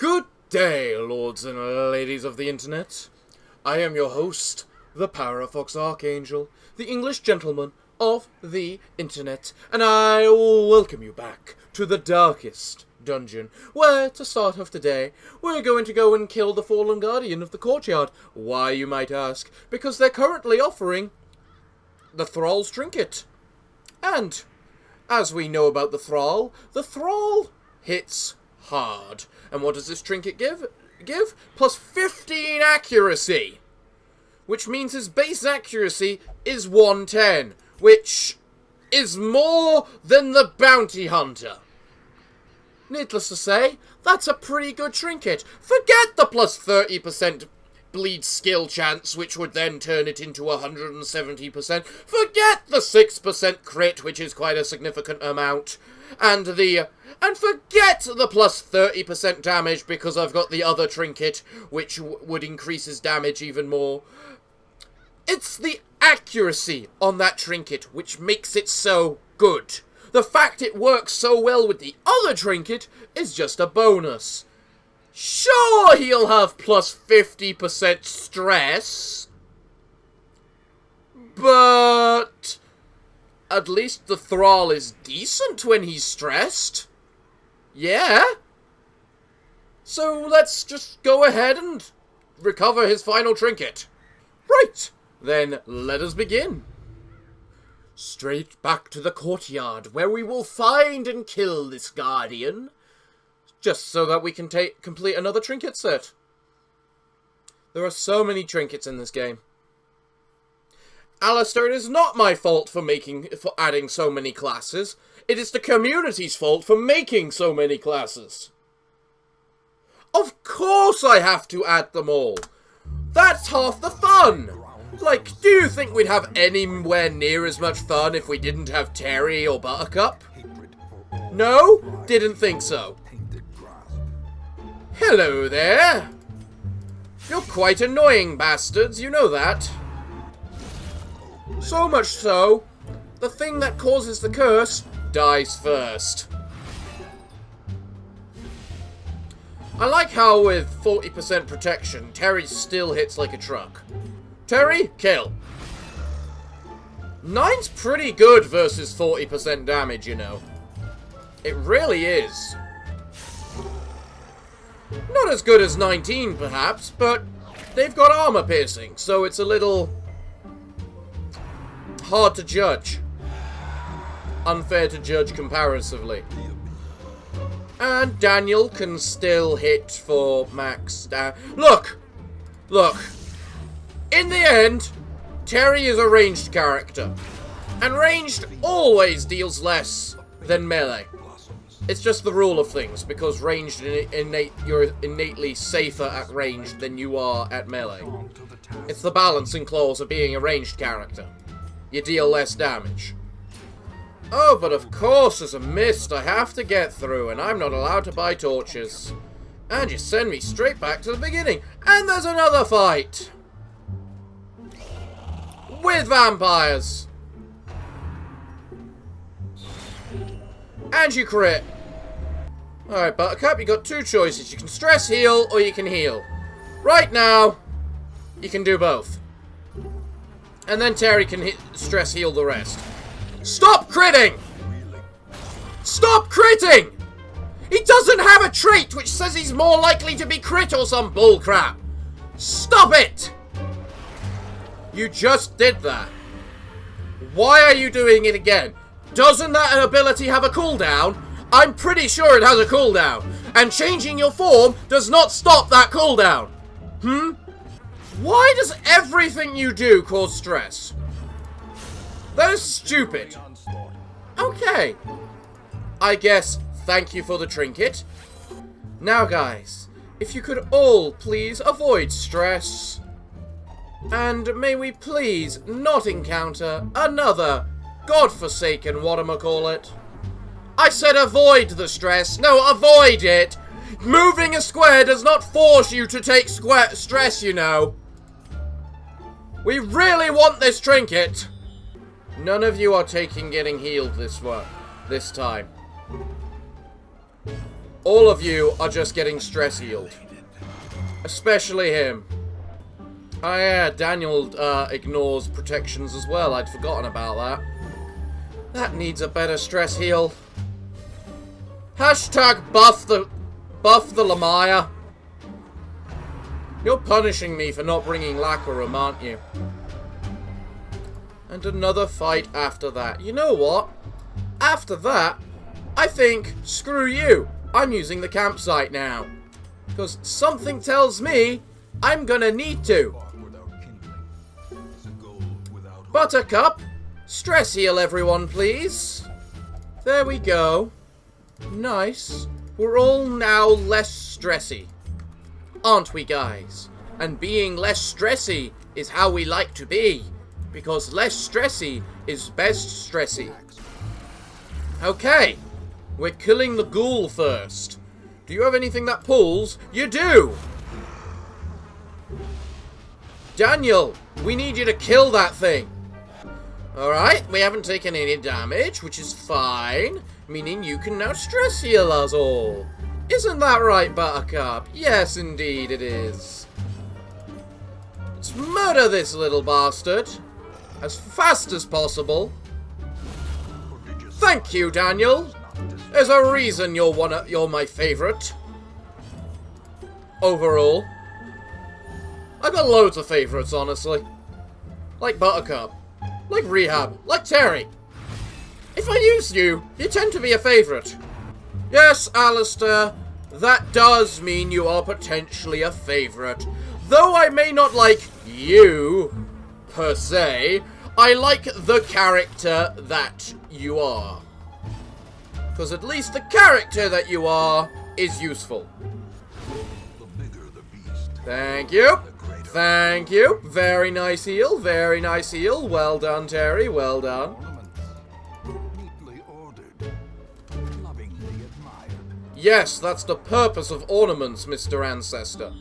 Good day, lords and ladies of the internet. I am your host, the Parafox Archangel, the English gentleman of the internet, and I welcome you back to the darkest dungeon, where, to start off today, we're going to go and kill the fallen guardian of the courtyard. Why, you might ask? Because they're currently offering the Thrall's trinket. And, as we know about the Thrall hits hard. And what does this trinket give? Plus 15 accuracy. Which means his base accuracy is 110. Which is more than the bounty hunter. Needless to say, that's a pretty good trinket. Forget the plus 30% bleed skill chance, which would then turn it into 170%. Forget the 6% crit, which is quite a significant amount. And forget the plus 30% damage, because I've got the other trinket, which would increase his damage even more. It's the accuracy on that trinket which makes it so good. The fact it works so well with the other trinket is just a bonus. Sure, he'll have plus 50% stress, but at least the Thrall is decent when he's stressed. Yeah? So let's just go ahead and recover his final trinket. Right, then let us begin. Straight back to the courtyard, where we will find and kill this guardian, just so that we can complete another trinket set. There are so many trinkets in this game. Alistair, it is not my fault for adding so many classes. It is the community's fault for making so many classes. Of course I have to add them all. That's half the fun. Like, do you think we'd have anywhere near as much fun if we didn't have Terry or Buttercup? No? Didn't think so. Hello there. You're quite annoying bastards, you know that. So much so, the thing that causes the curse dies first. I like how with 40% protection, Terry still hits like a truck. Terry, kill. 9's pretty good versus 40% damage, you know. It really is. Not as good as 19, perhaps, but they've got armor piercing, so it's a little hard to judge. Unfair to judge comparatively. And Daniel can still hit for max Look! In the end, Terry is a ranged character. And ranged always deals less than melee. It's just the rule of things, because ranged you're innately safer at ranged than you are at melee. It's the balancing clause of being a ranged character. You deal less damage. Oh, but of course there's a mist I have to get through, and I'm not allowed to buy torches. And you send me straight back to the beginning, and there's another fight! With vampires! And you crit. Alright, Buttercup, you got two choices. You can stress heal, or you can heal. Right now, you can do both. And then Terry can stress heal the rest. Stop critting! Stop critting! He doesn't have a trait which says he's more likely to be crit or some bullcrap. Stop it! You just did that. Why are you doing it again? Doesn't that ability have a cooldown? I'm pretty sure it has a cooldown. And changing your form does not stop that cooldown. Why does everything you do cause stress? That is stupid. Okay. I guess thank you for the trinket. Now guys, if you could all please avoid stress. And may we please not encounter another godforsaken whatchamacallit. I said avoid the stress. No, avoid it. Moving a square does not force you to take stress, you know. We really want this trinket. None of you are taking getting healed this time. All of you are just getting stress healed. Especially him. Oh yeah, Daniel ignores protections as well. I'd forgotten about that. That needs a better stress heal. Hashtag buff the Lamaya. You're punishing me for not bringing Lacarum, aren't you? And another fight after that. You know what? After that, I think, screw you. I'm using the campsite now. Because something tells me I'm gonna need to. Buttercup, stress heal everyone, please. There we go. Nice. We're all now less stressy. Aren't we, guys? And being less stressy is how we like to be. Because less stressy is best stressy. Okay. We're killing the ghoul first. Do you have anything that pulls? You do! Daniel, we need you to kill that thing. Alright, we haven't taken any damage, which is fine. Meaning you can now stress heal us all. Isn't that right, Buttercup? Yes, indeed it is. Let's murder this little bastard. As fast as possible. Thank you, Daniel. There's a reason you're my favourite. Overall. I've got loads of favourites, honestly. Like Buttercup. Like Rehab. Like Terry. If I use you, you tend to be a favourite. Yes, Alistair, that does mean you are potentially a favourite. Though I may not like you, per se, I like the character that you are. Because at least the character that you are is useful. Thank you. Thank you. Very nice heal. Very nice heal. Well done, Terry. Well done. Yes, that's the purpose of ornaments, Mr. Ancestor.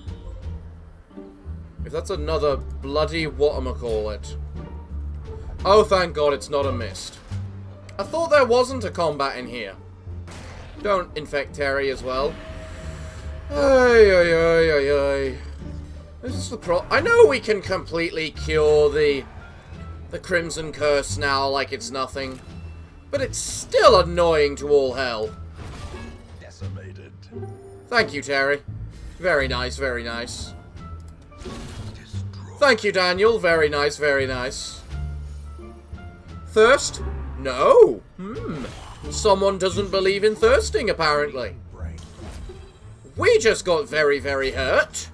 If that's another bloody whatchamacallit. Oh, thank God it's not a mist. I thought there wasn't a combat in here. Don't infect Terry as well. Ay, ay, ay, ay, ay. This is the I know we can completely cure the Crimson Curse now like it's nothing. But it's still annoying to all hell. Decimated. Thank you, Terry. Very nice, very nice. Thank you, Daniel. Very nice, very nice. Thirst? No. Someone doesn't believe in thirsting, apparently. We just got very, very hurt.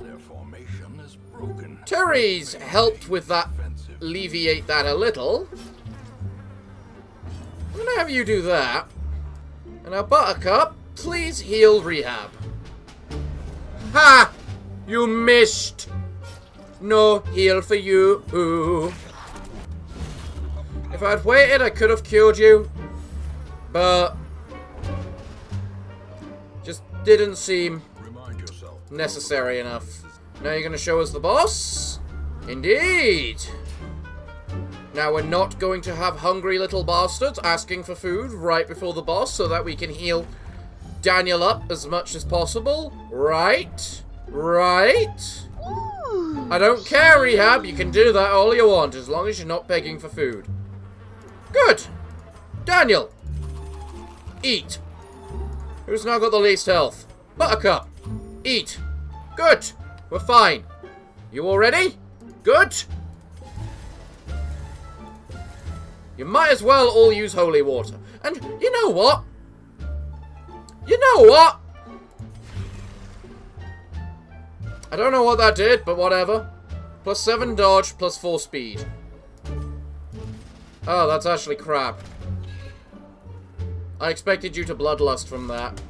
Their formation is broken. Terry's helped with that, alleviate that a little. I'm gonna have you do that. And now, Buttercup, please heal Rehab. Ha! You missed. No heal for you. Ooh. If I'd waited, I could have cured you. But just didn't seem necessary enough. Now you're going to show us the boss? Indeed. Now we're not going to have hungry little bastards asking for food right before the boss so that we can heal Daniel up as much as possible. Right? Right? I don't care, Rehab. You can do that all you want as long as you're not begging for food. Good. Daniel. Eat. Who's now got the least health? Buttercup. Eat. Good. We're fine. You all ready? Good. You might as well all use holy water. And you know what? You know what? I don't know what that did, but whatever. +7 dodge, +4 speed. Oh, that's actually crap. I expected you to bloodlust from that.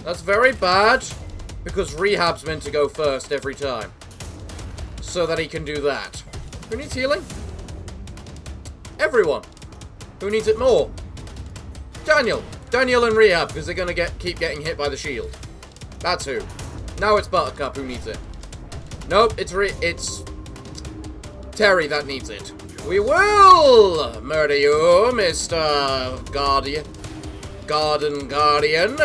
That's very bad, because Rehab's meant to go first every time. So that he can do that. Who needs healing? Everyone. Who needs it more? Daniel. Daniel and Rehab, because they're going to keep getting hit by the shield. That's who. Now it's Buttercup who needs it. Nope, it's Terry that needs it. We will murder you, Mr. Garden Guardian.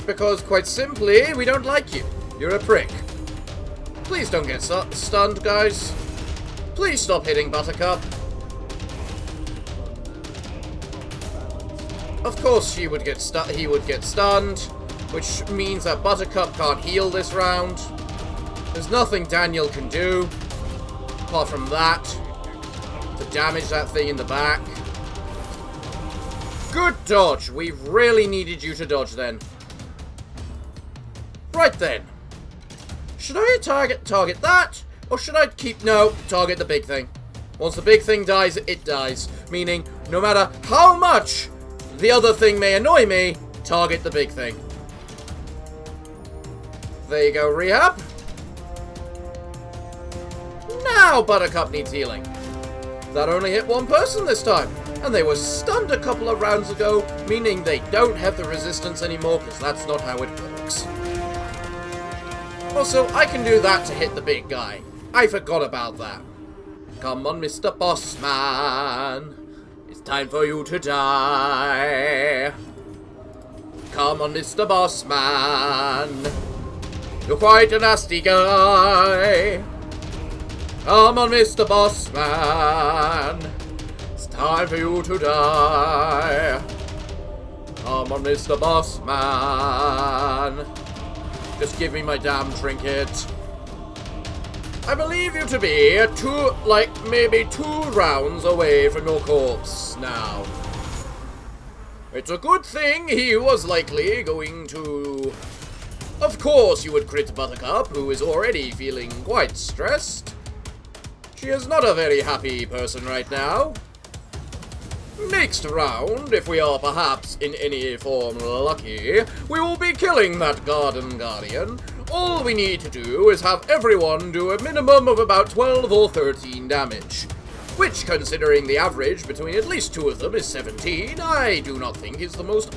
Because, quite simply, we don't like you. You're a prick. Please don't get stunned, guys. Please stop hitting Buttercup. Of course he would get stunned, which means that Buttercup can't heal this round. There's nothing Daniel can do, apart from that, to damage that thing in the back. Good dodge. We really needed you to dodge then. Right then. Should I target that? Or should I target the big thing? Once the big thing dies, it dies. Meaning, no matter how much the other thing may annoy me, target the big thing. There you go, rehab. Now Buttercup needs healing. That only hit one person this time. And they were stunned a couple of rounds ago, meaning they don't have the resistance anymore, because that's not how it works. Also, I can do that to hit the big guy. I forgot about that. Come on, Mr. Bossman. It's time for you to die. Come on, Mr. Bossman. You're quite a nasty guy. Come on, Mr. Bossman. It's time for you to die. Come on, Mr. Bossman. Just give me my damn trinket. I believe you to be maybe 2 rounds away from your corpse now. It's a good thing he was likely going to... Of course you would crit Buttercup, who is already feeling quite stressed. She is not a very happy person right now. Next round, if we are perhaps in any form lucky, we will be killing that Garden Guardian. All we need to do is have everyone do a minimum of about 12 or 13 damage. Which, considering the average between at least 2 of them is 17, I do not think is the most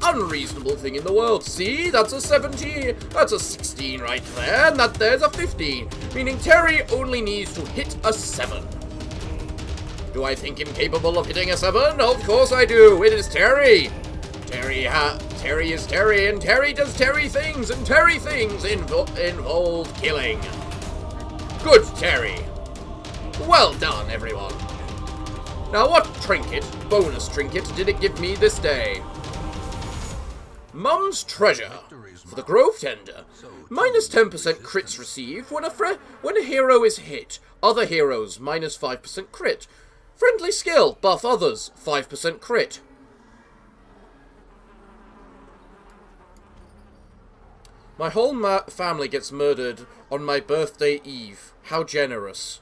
unreasonable thing in the world. See, that's a 17, that's a 16 right there, and there's a 15, meaning Terry only needs to hit a 7. Do I think him capable of hitting a 7? Of course I do. It is Terry. Terry is Terry, and Terry does Terry things, and Terry things involve killing. Good, Terry. Well done, everyone. Now, what bonus trinket, did it give me this day? Mum's Treasure for the Grove Tender. Minus 10% crits received when a hero is hit. Other heroes, minus 5% crit. Friendly skill, buff others, 5% crit. My whole family gets murdered on my birthday eve. How generous.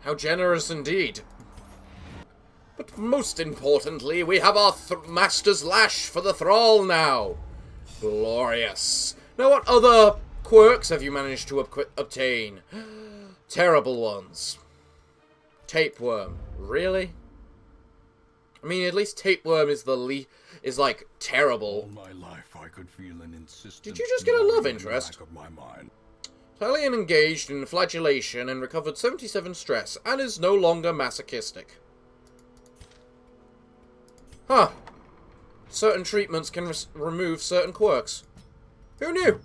How generous indeed. But most importantly, we have our Master's Lash for the Thrall now. Glorious. Now what other quirks have you managed to obtain? Terrible ones. Tapeworm. Really? I mean, at least Tapeworm is like terrible. All my life I could feel an insistence. Did you just get a love interest? Of my mind. Talion engaged in flagellation and recovered 77 stress, and is no longer masochistic. Huh. Certain treatments can remove certain quirks. Who knew?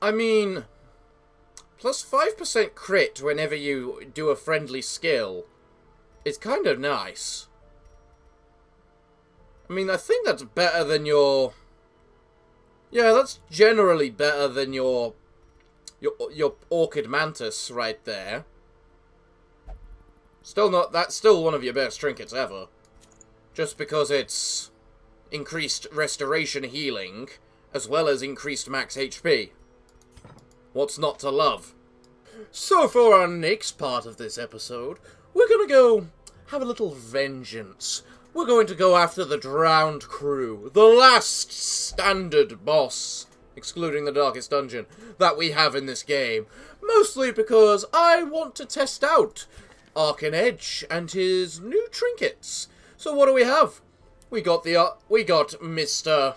I mean, plus 5% crit whenever you do a friendly skill is kind of nice. I mean, I think that's better than your... Yeah, that's generally better than your Orchid Mantis right there. That's still one of your best trinkets ever. Just because it's increased restoration healing, as well as increased max HP. What's not to love? So for our next part of this episode, we're gonna go have a little vengeance. We're going to go after the Drowned Crew, the last standard boss, excluding the Darkest Dungeon, that we have in this game. Mostly because I want to test out Archangel and his new trinkets. So what do we have? We got Mr.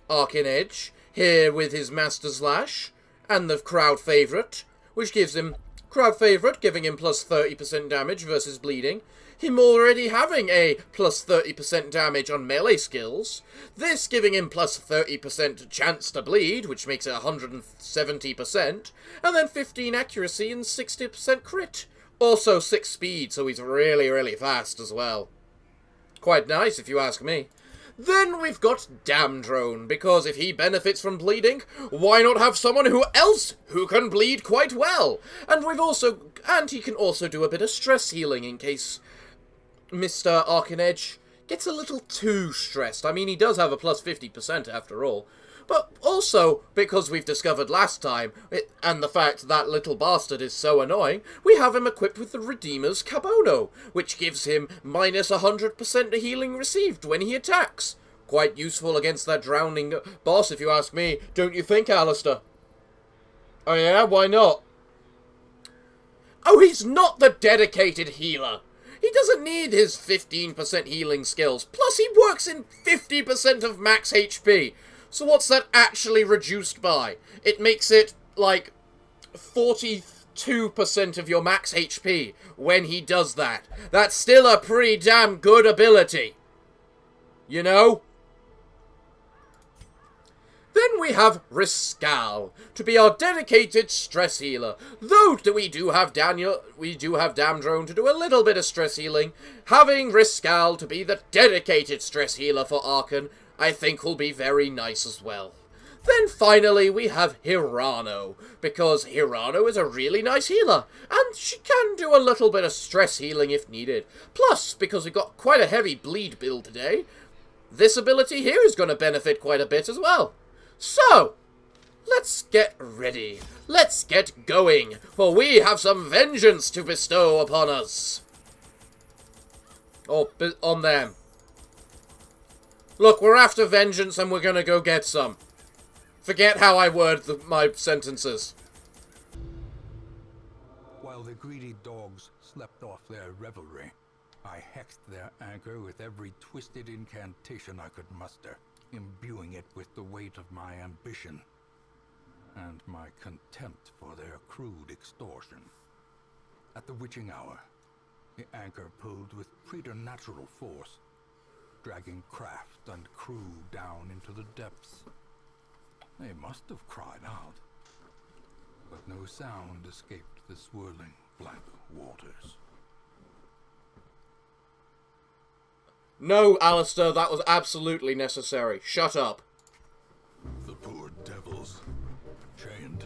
Archangel here with his Master Slash and the crowd favourite, which gives him crowd favourite, giving him plus 30% damage versus bleeding. Him already having a plus 30% damage on melee skills. This giving him plus 30% chance to bleed, which makes it 170%. And then 15 accuracy and 60% crit. Also 6 speed, so he's really, really fast as well. Quite nice, if you ask me. Then we've got Damn Drone, because if he benefits from bleeding, why not have someone else who can bleed quite well? And he can also do a bit of stress healing in case Mr. Archangel gets a little too stressed. I mean, he does have a plus 50% after all. But also, because we've discovered last time, and the fact that little bastard is so annoying, we have him equipped with the Redeemer's Kabono, which gives him minus 100% healing received when he attacks. Quite useful against that drowning boss, if you ask me. Don't you think, Alistair? Oh yeah? Why not? Oh, he's not the dedicated healer. He doesn't need his 15% healing skills. Plus, he works in 50% of max HP. So what's that actually reduced by? It makes it, like, 42% of your max HP when he does that. That's still a pretty damn good ability. You know? Then we have Riscal, to be our dedicated stress healer. Though we do have Damn Drone to do a little bit of stress healing, having Riscal to be the dedicated stress healer for Archon, I think will be very nice as well. Then finally we have Hirano, because Hirano is a really nice healer, and she can do a little bit of stress healing if needed. Plus, because we've got quite a heavy bleed build today, this ability here is going to benefit quite a bit as well. So, let's get ready. Let's get going, for we have some vengeance to bestow upon us. Or, on them. Look, we're after vengeance and we're gonna go get some. Forget how I word my sentences. While the greedy dogs slept off their revelry, I hexed their anchor with every twisted incantation I could muster, imbuing it with the weight of my ambition and my contempt for their crude extortion. At the witching hour, the anchor pulled with preternatural force, dragging craft and crew down into the depths. They must have cried out, but no sound escaped the swirling black waters. No, Alistair, that was absolutely necessary. Shut up. The poor devils, chained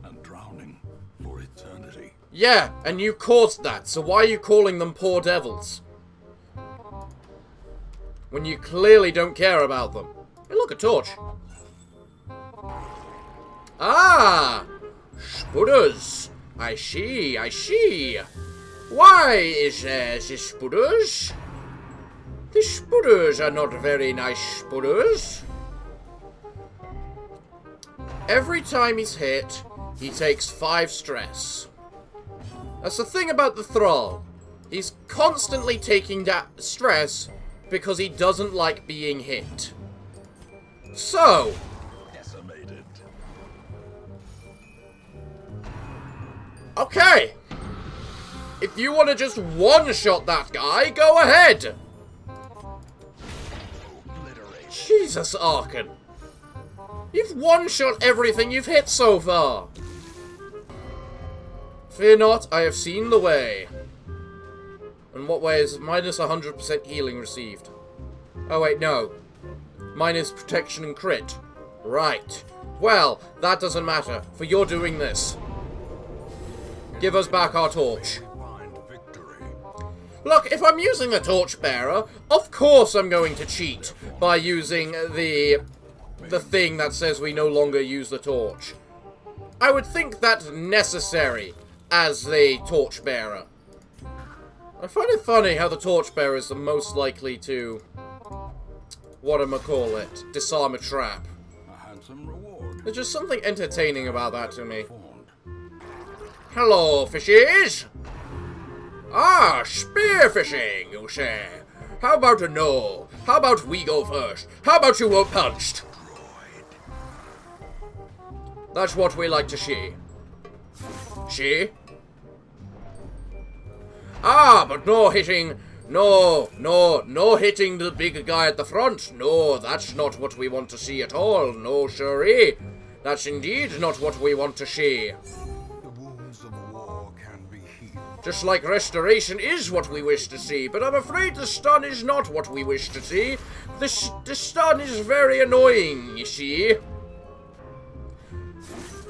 and drowning for eternity. Yeah, and you caused that, so why are you calling them poor devils? When you clearly don't care about them. Hey, look, a torch. Ah! Spudders. I see, I see. Why is there the spudders? The spudders are not very nice spudders. Every time he's hit, he takes 5 stress. That's the thing about the Thrall. He's constantly taking that stress because he doesn't like being hit. So, Decimated. Okay. If you want to just one-shot that guy, go ahead. Jesus, Archon. You've one-shot everything you've hit so far. Fear not, I have seen the way. And what way is minus 100% healing received? Oh wait, no. Minus protection and crit. Right. Well, that doesn't matter, for you're doing this. Give us back our torch. Look, if I'm using the torchbearer, of course I'm going to cheat by using the thing that says we no longer use the torch. I would think that's necessary as the torchbearer. I find it funny how the torchbearer is the most likely to, whatchamacallit, disarm a trap. A handsome reward. There's just something entertaining about that to me. Hello, fishies! Ah, spearfishing, you say? How about a no? How about we go first? How about you won't punched? That's what we like to see. See? Ah, but no hitting... No hitting the big guy at the front. No, that's not what we want to see at all. No, siree. That's indeed not what we want to see. The wounds of war can be healed. Just like restoration is what we wish to see, but I'm afraid the stun is not what we wish to see. The stun is very annoying, you see.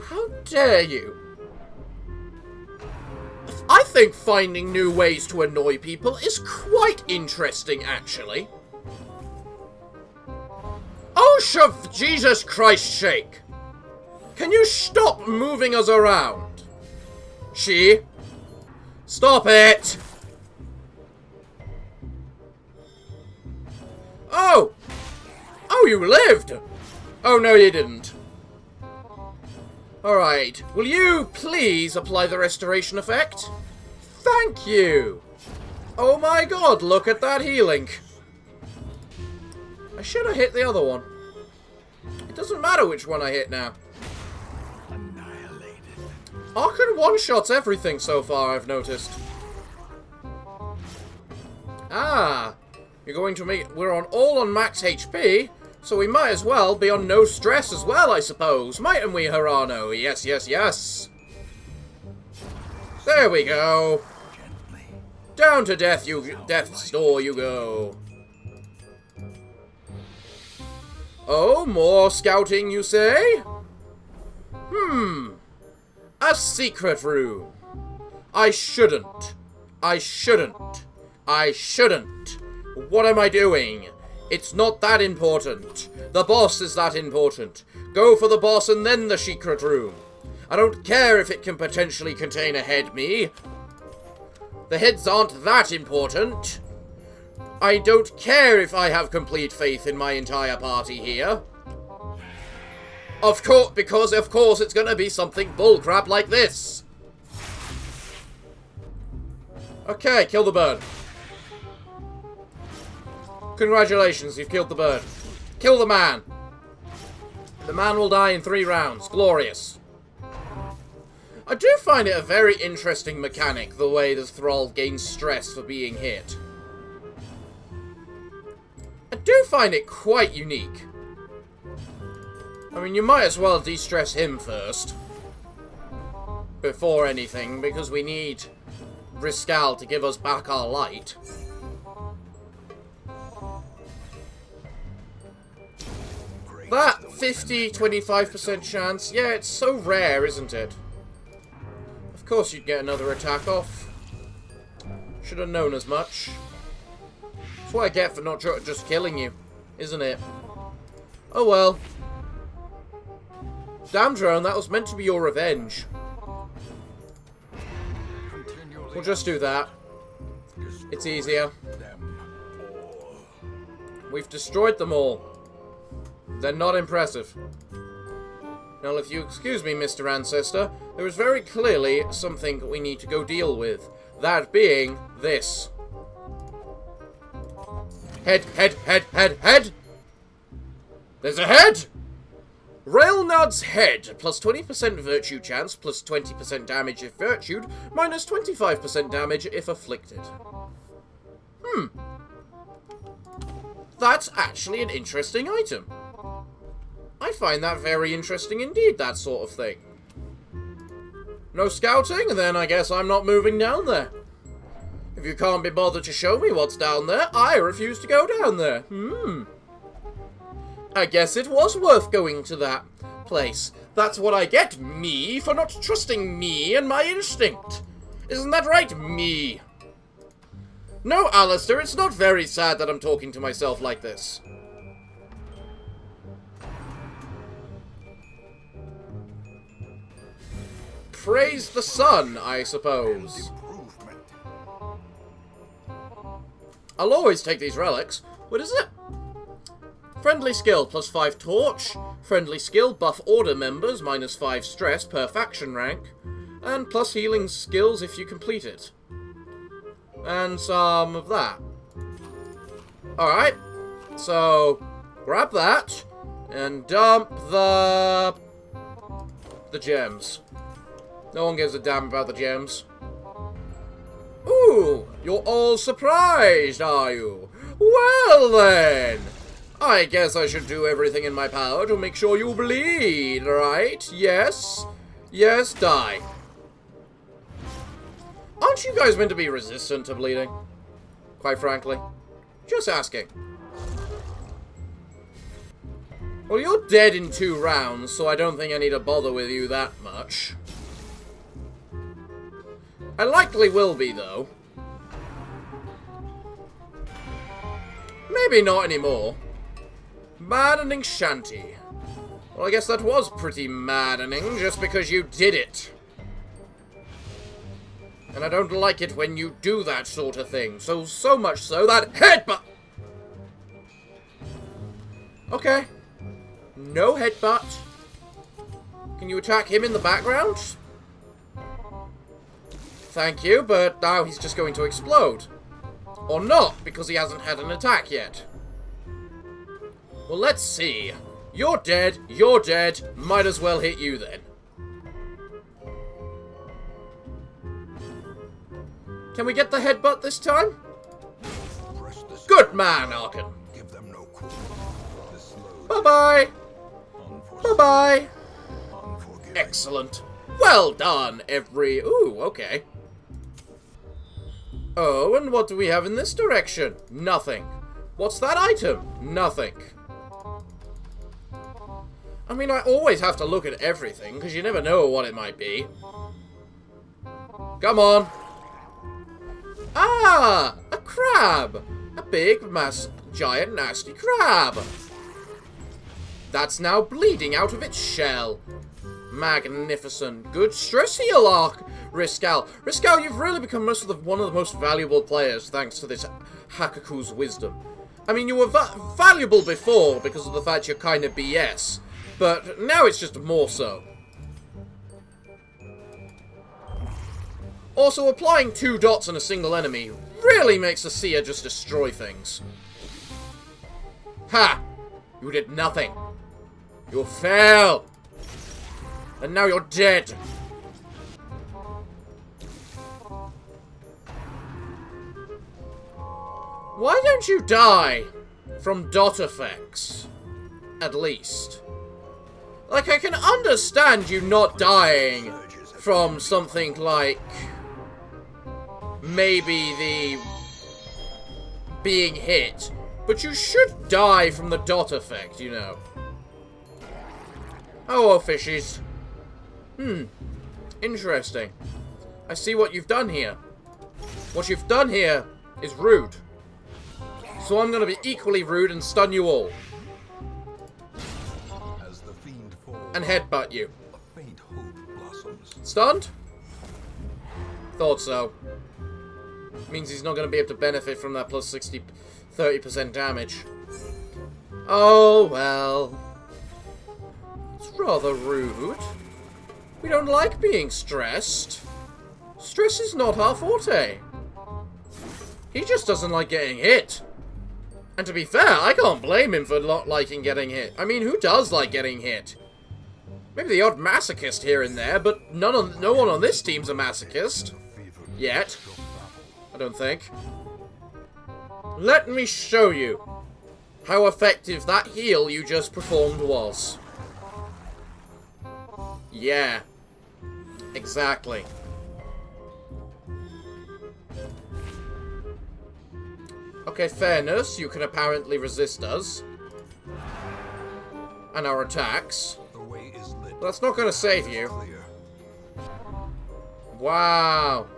How dare you? I think finding new ways to annoy people is quite interesting, actually. Oh, for Jesus Christ's sake! Can you stop moving us around? She? Stop it! Oh! Oh, you lived! Oh, no, you didn't. Alright, will you please apply the restoration effect? Thank you! Oh my god, look at that healing! I should have hit the other one. It doesn't matter which one I hit now. Annihilated. Archon one-shots everything so far, I've noticed. Ah! You're going to make... We're all on max HP, so we might as well be on no stress as well, I suppose. Mightn't we, Harano? Yes, yes, yes. There we go. Gently. Down to death's door you go. Oh, more scouting, you say? A secret room. I shouldn't. What am I doing? It's not that important. The boss is that important. Go for the boss and then the secret room. I don't care if it can potentially contain a head me. The heads aren't that important. I don't care if I have complete faith in my entire party here. Because of course it's gonna be something bullcrap like this. Okay, kill the bird. Congratulations, you've killed the bird. Kill the man. The man will die in 3 rounds. Glorious. I do find it a very interesting mechanic, the way the Thrall gains stress for being hit. I do find it quite unique. I mean, you might as well de-stress him first. Before anything, because we need Riscal to give us back our light. That 50-25% chance, yeah, it's so rare, isn't it? Of course you'd get another attack off. Should have known as much. That's what I get for not just killing you, isn't it? Oh well. Damn drone, that was meant to be your revenge. We'll just do that. It's easier. We've destroyed them all. They're not impressive. Now, if you excuse me, Mr. Ancestor, there is very clearly something we need to go deal with. That being this. Head, head, head, head, head! There's a head! Railnud's head, plus 20% virtue chance, plus 20% damage if virtued, minus 25% damage if afflicted. That's actually an interesting item. I find that very interesting indeed, that sort of thing. No scouting? Then I guess I'm not moving down there. If you can't be bothered to show me what's down there, I refuse to go down there. I guess it was worth going to that place. That's what I get, me, for not trusting me and my instinct. Isn't that right, me? No, Alistair, it's not very sad that I'm talking to myself like this. Praise the sun, I suppose. I'll always take these relics. What is it? Friendly skill, plus 5 torch. Friendly skill, buff order members, minus 5 stress per faction rank. And plus healing skills if you complete it. And some of that. Alright. So, grab that. And dump the the gems. No one gives a damn about the gems. Ooh, you're all surprised, are you? Well then, I guess I should do everything in my power to make sure you bleed, right? Yes? Yes, die. Aren't you guys meant to be resistant to bleeding? Quite frankly. Just asking. Well, you're dead in 2 rounds, so I don't think I need to bother with you that much. I likely will be, though. Maybe not anymore. Maddening shanty. Well, I guess that was pretty maddening, just because you did it. And I don't like it when you do that sort of thing. So much so that headbutt! Okay. No headbutt. Can you attack him in the background? Thank you, but now he's just going to explode. Or not, because he hasn't had an attack yet. Well, let's see. You're dead, might as well hit you then. Can we get the headbutt this time? Good man, Arkan. Bye-bye. Bye-bye. Excellent. Well done, Ooh, okay. Oh, and what do we have in this direction? Nothing. What's that item? Nothing. I mean, I always have to look at everything, because you never know what it might be. Come on. Ah! A crab! A big, giant, nasty crab! That's now bleeding out of its shell. Magnificent. Good stress heal, Riscal. Riscal, you've really become one of the most valuable players thanks to this Hakaku's wisdom. I mean, you were valuable before because of the fact you're kind of BS, but now it's just more so. Also, applying 2 dots on a single enemy really makes a seer just destroy things. Ha! You did nothing. You failed. And now you're dead. Why don't you die from dot effects? At least. Like, I can understand you not dying from something like maybe the being hit, but you should die from the dot effect, you know. Oh, fishies. Interesting. I see what you've done here. What you've done here is rude. So I'm gonna be equally rude and stun you all. And headbutt you. Stunned? Thought so. Means he's not gonna be able to benefit from that plus 30% damage. Oh, well. It's rather rude. We don't like being stressed. Stress is not our forte. He just doesn't like getting hit. And to be fair, I can't blame him for not liking getting hit. I mean, who does like getting hit? Maybe the odd masochist here and there, but no one on this team's a masochist. Yet. I don't think. Let me show you how effective that heal you just performed was. Yeah. Exactly. Okay, fairness, you can apparently resist us. And our attacks. But that's not going to save you. Wow.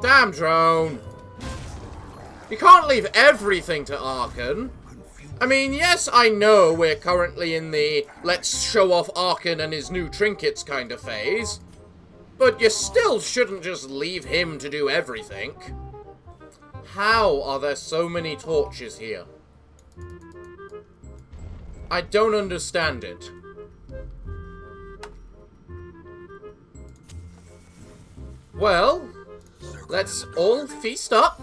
Damn, drone. You can't leave everything to Arkan. I mean, yes, I know we're currently in the let's show off Arkan and his new trinkets kind of phase. But you still shouldn't just leave him to do everything. How are there so many torches here? I don't understand it. Well, let's all feast up.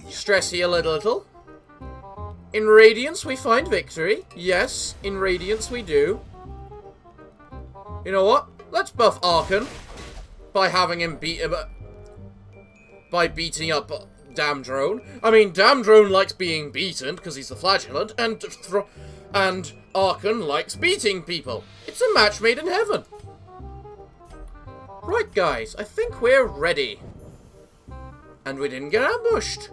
Stress heal a little. In Radiance we find victory. Yes, in Radiance we do. You know what? Let's buff Archon by having him by beating up Damn Drone. I mean, Damn Drone likes being beaten because he's the flagellant, and Archon likes beating people. It's a match made in heaven. Right, guys, I think we're ready. And we didn't get ambushed.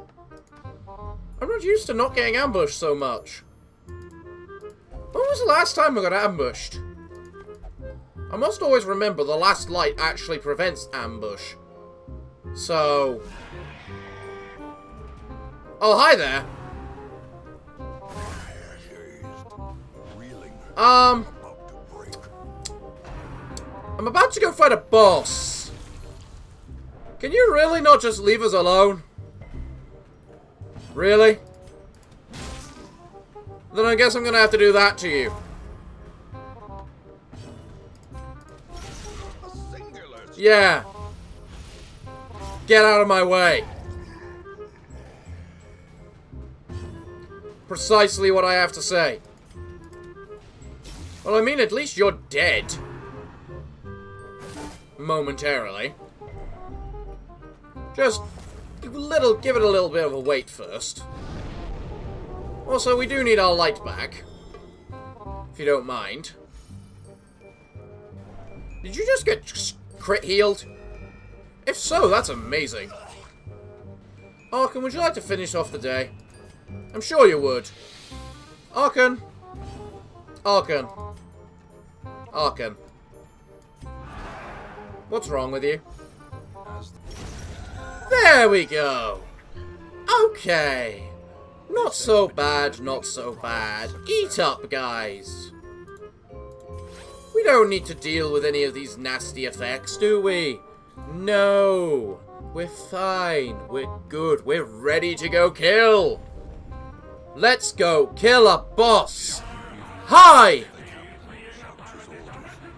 I'm not used to not getting ambushed so much. When was the last time I got ambushed? I must always remember the last light actually prevents ambush. So... Oh, hi there. I'm about to go fight a boss. Can you really not just leave us alone? Really? Then I guess I'm gonna have to do that to you. Yeah. Get out of my way. Precisely what I have to say. Well, I mean, at least you're dead. Momentarily. Just give it a little bit of a wait first. Also, we do need our light back. If you don't mind. Did you just get crit healed? If so, that's amazing. Archon, would you like to finish off the day? I'm sure you would. Archon. Archon. Archon. What's wrong with you? There we go. Okay. Not so bad, not so bad. Eat up, guys. We don't need to deal with any of these nasty effects, do we? No. We're fine. We're good. We're ready to go kill. Let's go kill a boss. Hi!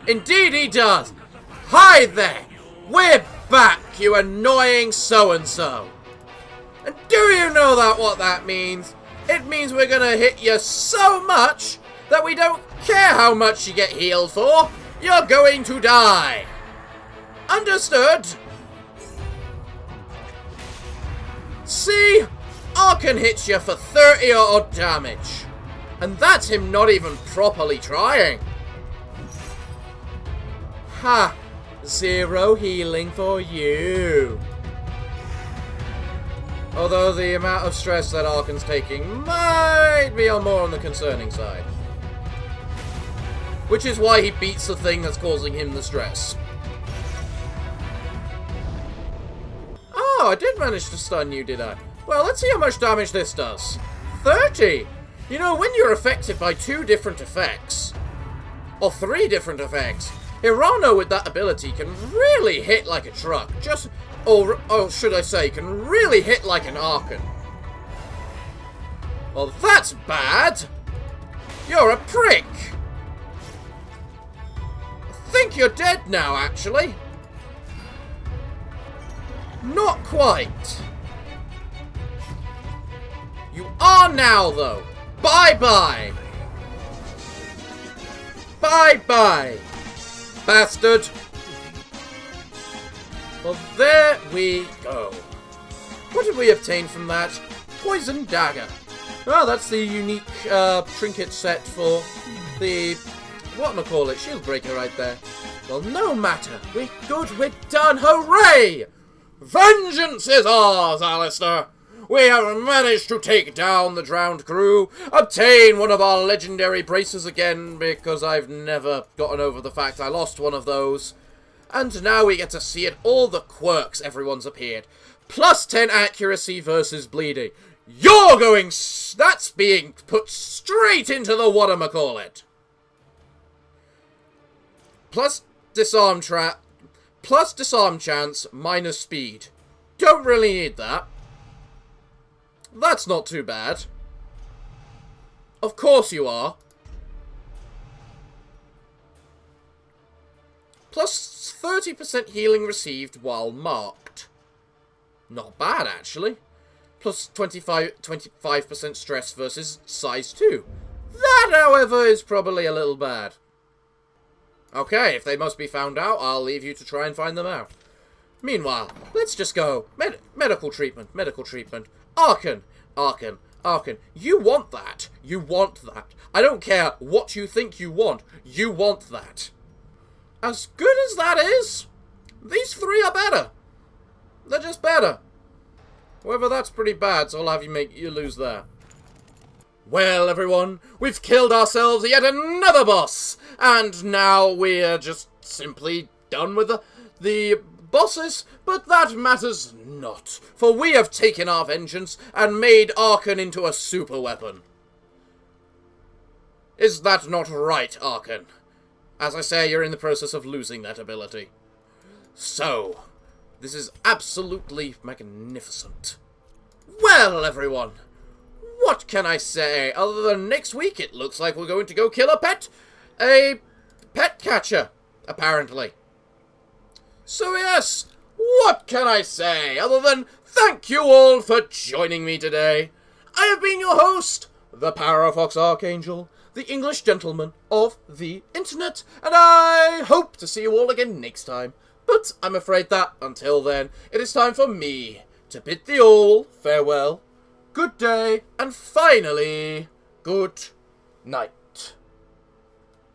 Indeed he does. Hi there. We're back, you annoying so-and-so. And do you know what that means? It means we're gonna hit you so much that we don't care how much you get healed for. You're going to die. Understood? See? Archon hits you for 30 odd damage. And that's him not even properly trying. Ha! 0 healing for you. Although the amount of stress that Archon's taking might be more on the concerning side. Which is why he beats the thing that's causing him the stress. Oh, I did manage to stun you, did I? Well, let's see how much damage this does. 30! You know, when you're affected by 2 different effects, or 3 different effects, Hirano with that ability can really hit like a truck. Or should I say, can really hit like an Archon. Well, that's bad! You're a prick! I think you're dead now, actually. Not quite. You are now, though. Bye-bye. Bye-bye, bastard. Well, there we go. What did we obtain from that? Poison Dagger. Oh, that's the unique trinket set for the... whatchamacallit, shield breaker right there. Well, no matter. We're good, we're done. Hooray! Vengeance is ours, Alistair. We have managed to take down the drowned crew, obtain one of our legendary braces again, because I've never gotten over the fact I lost one of those. And now we get to see it, all the quirks everyone's appeared. Plus 10 accuracy versus bleeding. You're going... that's being put straight into the whatchamacallit. Plus disarm plus disarm chance, minus speed. Don't really need that. That's not too bad. Of course you are. Plus 30% healing received while marked. Not bad, actually. Plus 25% stress versus size 2. That, however, is probably a little bad. Okay, if they must be found out, I'll leave you to try and find them out. Meanwhile, let's just go. Medical treatment. Arkan. You want that. You want that. I don't care what you think you want. You want that. As good as that is, these three are better. They're just better. However, that's pretty bad, so I'll have you lose there. Well, everyone, we've killed ourselves yet another boss, and now we're just simply done with the bosses, but that matters not, for we have taken our vengeance and made Arkan into a super weapon. Is that not right, Arkan? As I say, you're in the process of losing that ability. So, this is absolutely magnificent. Well, everyone, what can I say? Other than next week, it looks like we're going to go kill a pet catcher, apparently. So yes, what can I say other than thank you all for joining me today. I have been your host, the Parafox Archangel, the English gentleman of the internet, and I hope to see you all again next time. But I'm afraid that, until then, it is time for me to bid thee all farewell, good day, and finally, good night.